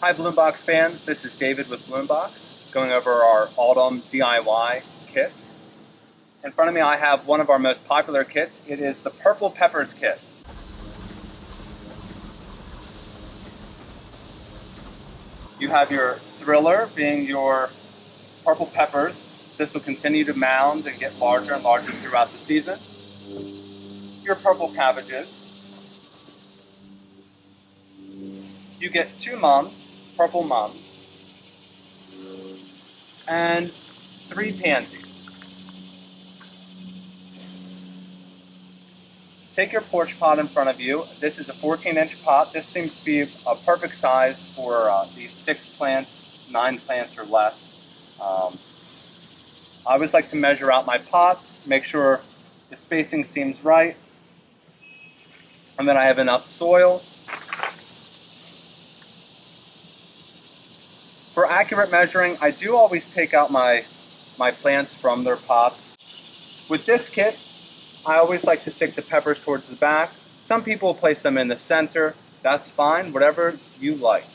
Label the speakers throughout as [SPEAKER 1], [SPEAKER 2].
[SPEAKER 1] Hi BloomBox fans, this is David with BloomBox, going over our autumn DIY kits. In front of me I have one of our most popular kits. It is the Purple Peppers kit. You have your thriller being your purple peppers. This will continue to mound and get larger and larger throughout the season. Your purple cabbages. You get 2 mums, purple mums, and 3 pansies. Take your porch pot in front of you. This is a 14-inch pot. This seems to be a perfect size for these 6 plants, 9 plants or less. I always like to measure out my pots, make sure the spacing seems right, and then I have enough soil. For accurate measuring, I do always take out my plants from their pots. With this kit, I always like to stick the peppers towards the back. Some people place them in the center. That's fine, whatever you like.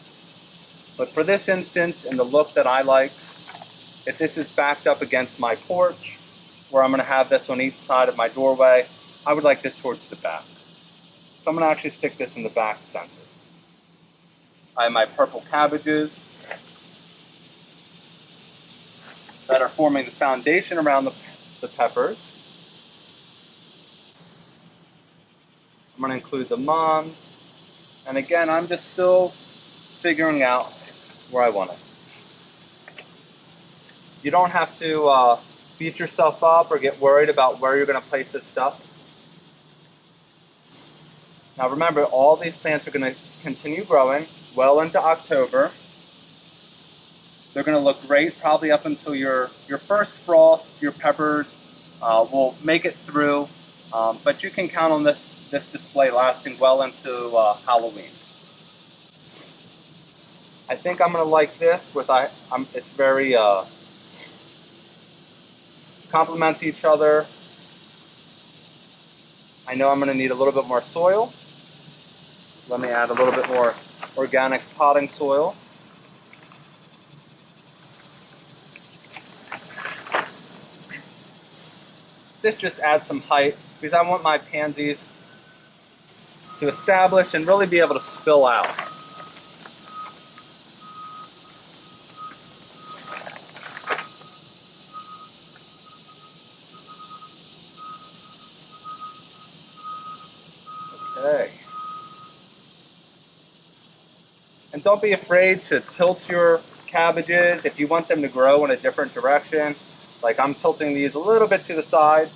[SPEAKER 1] But for this instance, and the look that I like, if this is backed up against my porch, where I'm going to have this on each side of my doorway, I would like this towards the back. So I'm going to actually stick this in the back center. I have my purple cabbages that are forming the foundation around the peppers. I'm going to include the mums, and again, I'm just still figuring out where I want it. You don't have to beat yourself up or get worried about where you're going to place this stuff. Now remember, all these plants are going to continue growing well into October. They're going to look great probably up until your first frost. Your peppers will make it through, but you can count on this display lasting well into Halloween. I think I'm going to like this with it's very complement each other. I know I'm going to need a little bit more soil. Let me add a little bit more organic potting soil. This just adds some height because I want my pansies to establish and really be able to spill out. Okay. And don't be afraid to tilt your cabbages if you want them to grow in a different direction. Like I'm tilting these a little bit to the side.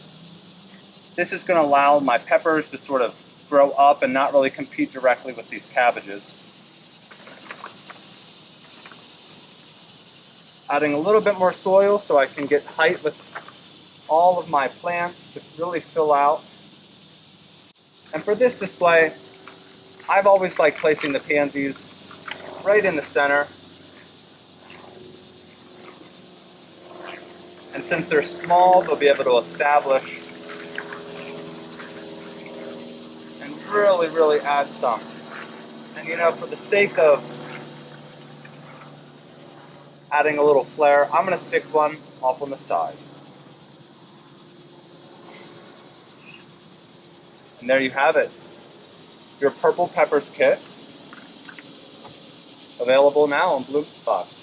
[SPEAKER 1] This is going to allow my peppers to sort of grow up and not really compete directly with these cabbages. Adding a little bit more soil so I can get height with all of my plants to really fill out. And for this display, I've always liked placing the pansies right in the center. And since they're small, they'll be able to establish and really, really add some. And you know, for the sake of adding a little flair, I'm going to stick one off on the side. And there you have it. Your Purple Peppers kit, available now on BloomBox.